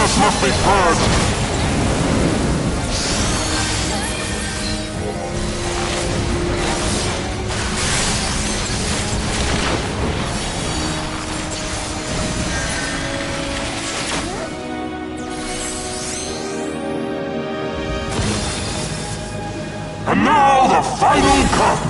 Sickness must be purged! And now the final cut!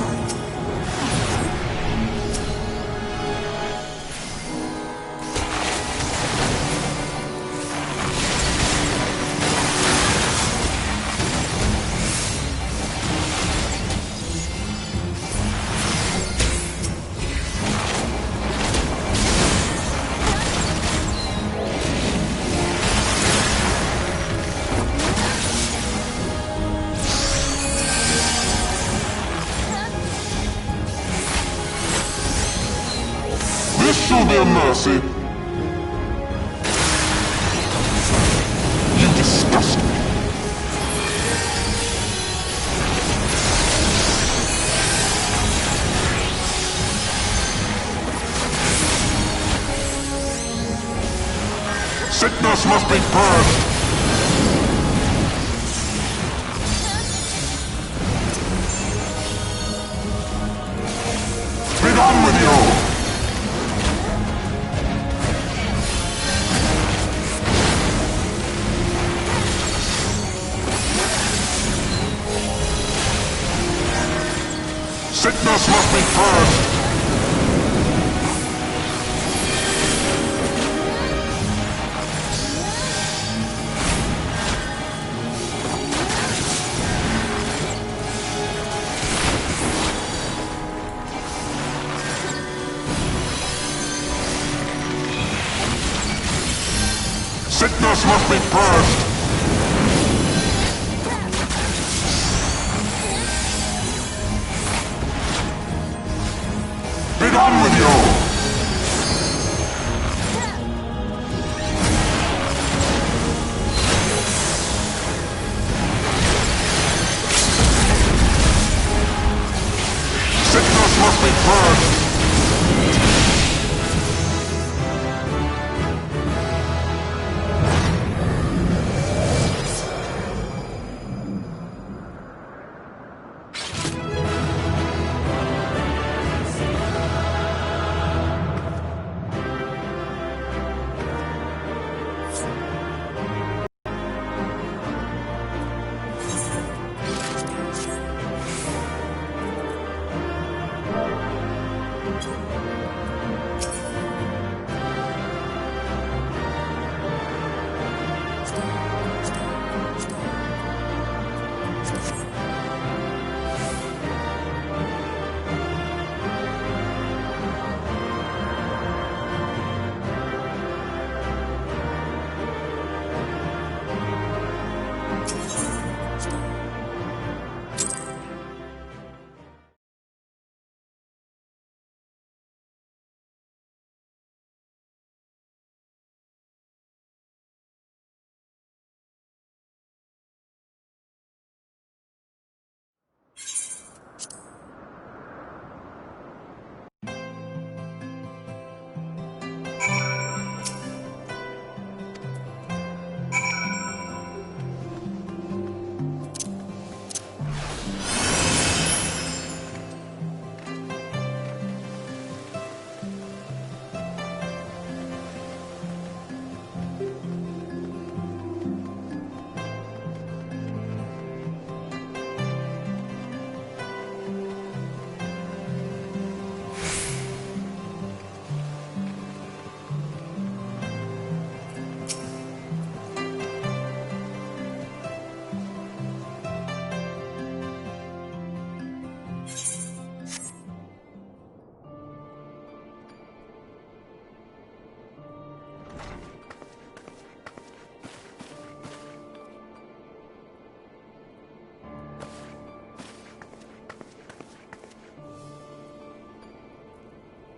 This shall be a mercy. You disgust me. Sickness must be purged. Be done with you. Sickness must be purged! Sickness must be purged! Be done with you! Sickness must be purged!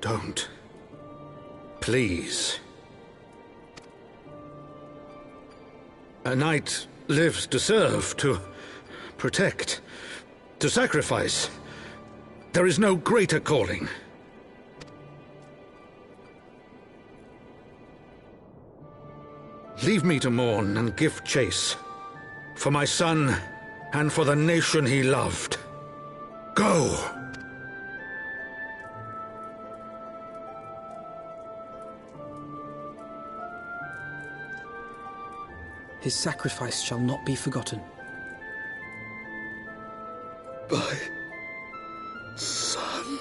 Don't. Please. A knight lives to serve, to protect, to sacrifice. There is no greater calling. Leave me to mourn and give chase. For my son, and for the nation he loved. Go! His sacrifice shall not be forgotten. My son.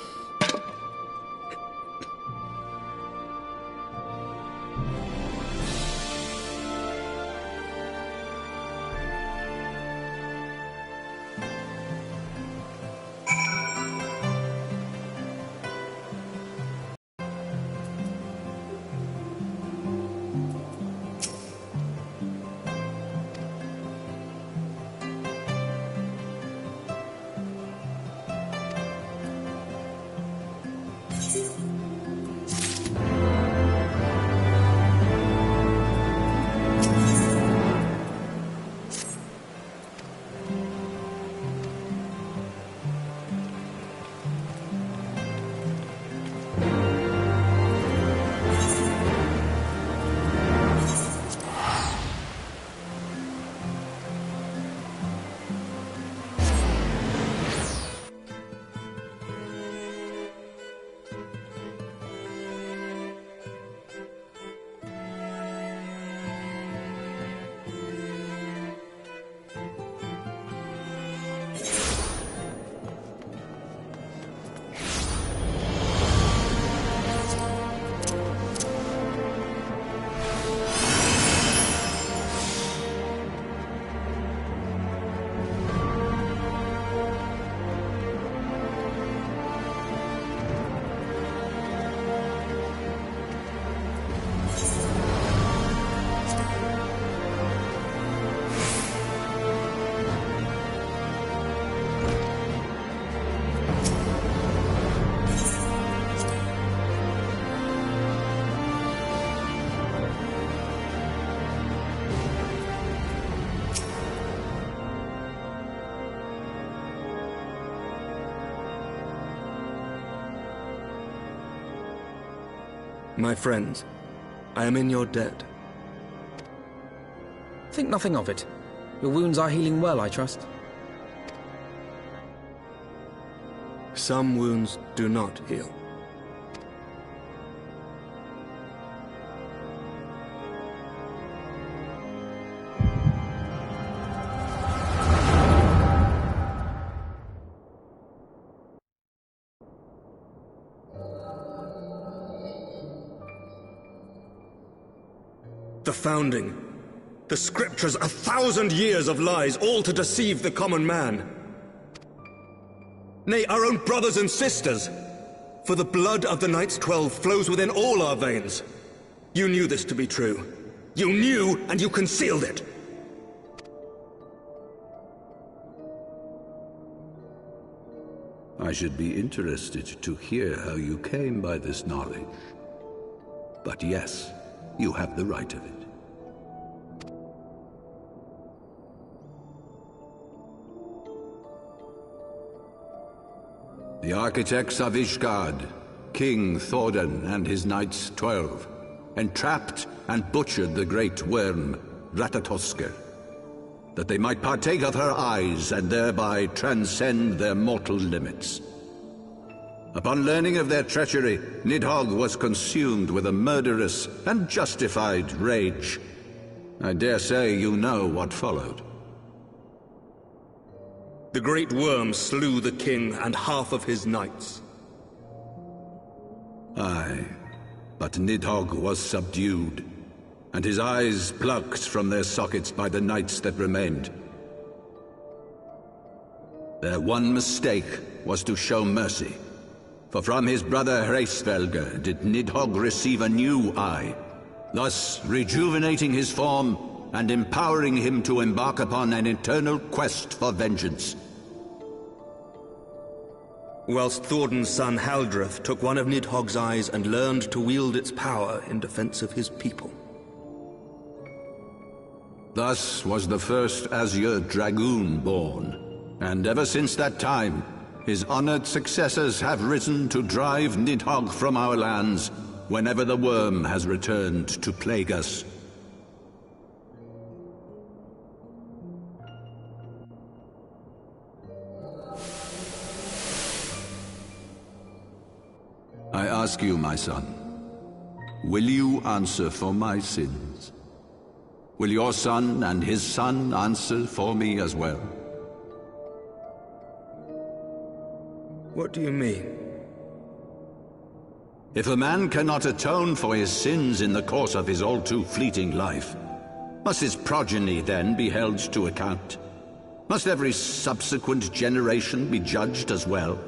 My friends, I am in your debt. Think nothing of it. Your wounds are healing well, I trust. Some wounds do not heal. The Founding. The Scriptures, 1,000 years of lies, all to deceive the common man. Nay, our own brothers and sisters. For the blood of the Knights 12 flows within all our veins. You knew this to be true. You knew, and you concealed it. I should be interested to hear how you came by this knowledge. But yes, you have the right of it. The architects of Ishgard, King Thordan and his Knights 12, entrapped and butchered the great worm, Ratatoskr, that they might partake of her eyes and thereby transcend their mortal limits. Upon learning of their treachery, Nidhogg was consumed with a murderous and justified rage. I dare say you know what followed. The great worm slew the king and half of his knights. Aye, but Nidhogg was subdued, and his eyes plucked from their sockets by the knights that remained. Their one mistake was to show mercy, for from his brother Hraesvelgr did Nidhogg receive a new eye, thus rejuvenating his form and empowering him to embark upon an eternal quest for vengeance. Whilst Thordan's son Haldreth took one of Nidhogg's eyes and learned to wield its power in defense of his people. Thus was the first Azure Dragoon born, and ever since that time, his honored successors have risen to drive Nidhogg from our lands whenever the worm has returned to plague us. I ask you, my son, will you answer for my sins? Will your son and his son answer for me as well? What do you mean? If a man cannot atone for his sins in the course of his all-too fleeting life, must his progeny then be held to account? Must every subsequent generation be judged as well?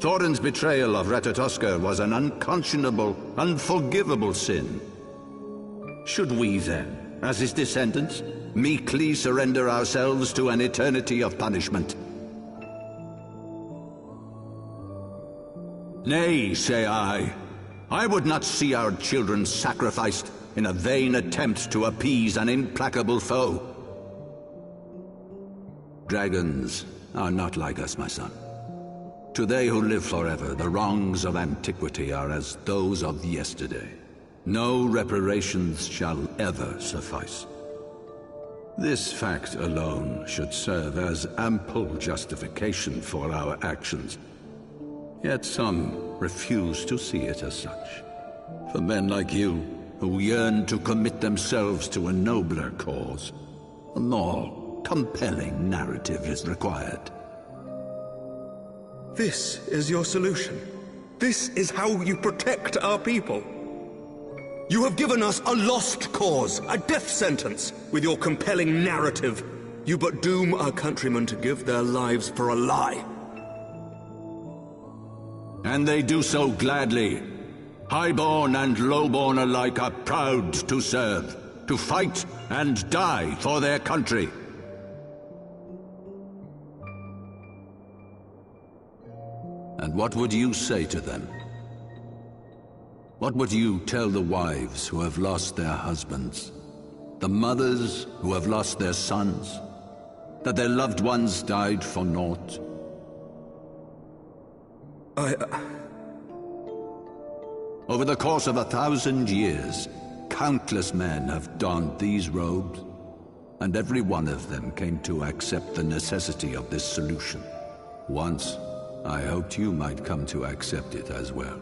Thorin's betrayal of Ratatoskr was an unconscionable, unforgivable sin. Should we then, as his descendants, meekly surrender ourselves to an eternity of punishment? Nay, say I. I would not see our children sacrificed in a vain attempt to appease an implacable foe. Dragons are not like us, my son. To they who live forever, the wrongs of antiquity are as those of yesterday. No reparations shall ever suffice. This fact alone should serve as ample justification for our actions. Yet some refuse to see it as such. For men like you, who yearn to commit themselves to a nobler cause, a more compelling narrative is required. This is your solution. This is how you protect our people. You have given us a lost cause, a death sentence. With your compelling narrative, you but doom our countrymen to give their lives for a lie. And they do so gladly. Highborn and lowborn alike are proud to serve, to fight and die for their country. And what would you say to them? What would you tell the wives who have lost their husbands? The mothers who have lost their sons? That their loved ones died for naught? Over the course of 1,000 years, countless men have donned these robes, and every one of them came to accept the necessity of this solution. Once, I hoped you might come to accept it as well.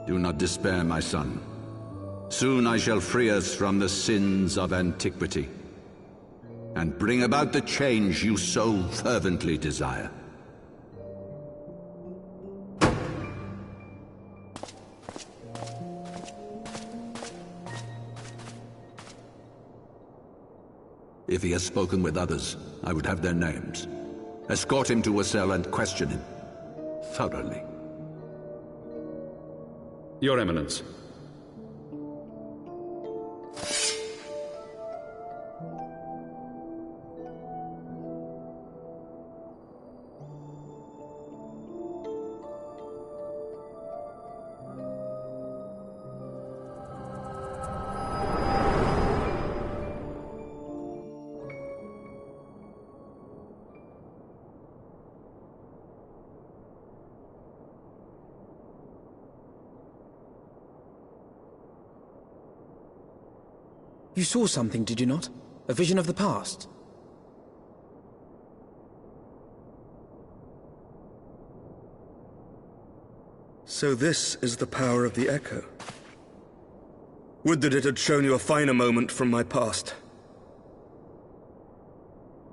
Do not despair, my son. Soon I shall free us from the sins of antiquity, and bring about the change you so fervently desire. If he has spoken with others, I would have their names. Escort him to a cell and question him thoroughly. Your Eminence. You saw something, did you not? A vision of the past? So this is the power of the Echo. Would that it had shown you a finer moment from my past.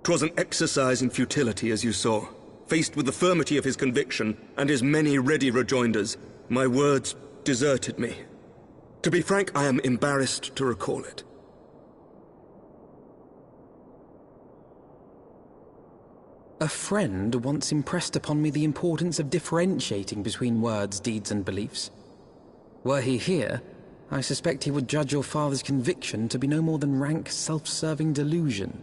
'Twas an exercise in futility, as you saw. Faced with the firmity of his conviction and his many ready rejoinders, my words deserted me. To be frank, I am embarrassed to recall it. A friend once impressed upon me the importance of differentiating between words, deeds, and beliefs. Were he here, I suspect he would judge your father's conviction to be no more than rank, self-serving delusion.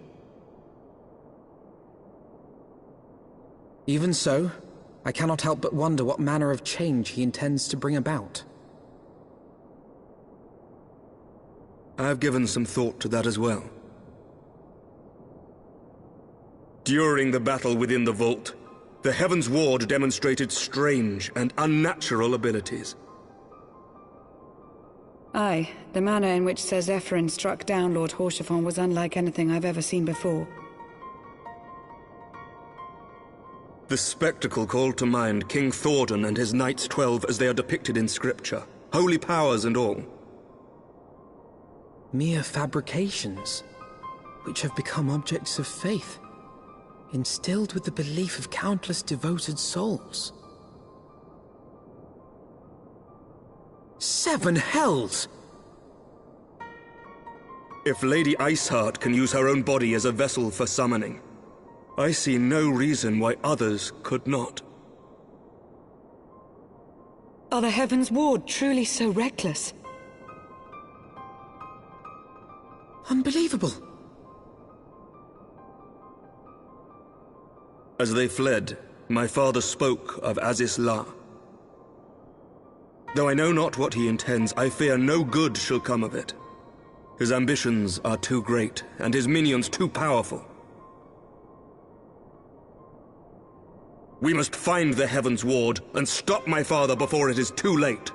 Even so, I cannot help but wonder what manner of change he intends to bring about. I have given some thought to that as well. During the battle within the vault, The Heaven's Ward demonstrated strange and unnatural abilities. Aye, the manner in which Sir Zephyrin struck down Lord Haurchefant was unlike anything I've ever seen before. The spectacle called to mind King Thordan and his Knights 12 as they are depicted in scripture, holy powers and all. Mere fabrications, which have become objects of faith, instilled with the belief of countless devoted souls. 7 hells! If Lady Iceheart can use her own body as a vessel for summoning, I see no reason why others could not. Are the Heaven's Ward truly so reckless? Unbelievable! As they fled, my father spoke of Azys La. Though I know not what he intends, I fear no good shall come of it. His ambitions are too great, and his minions too powerful. We must find the Heaven's Ward and stop my father before it is too late.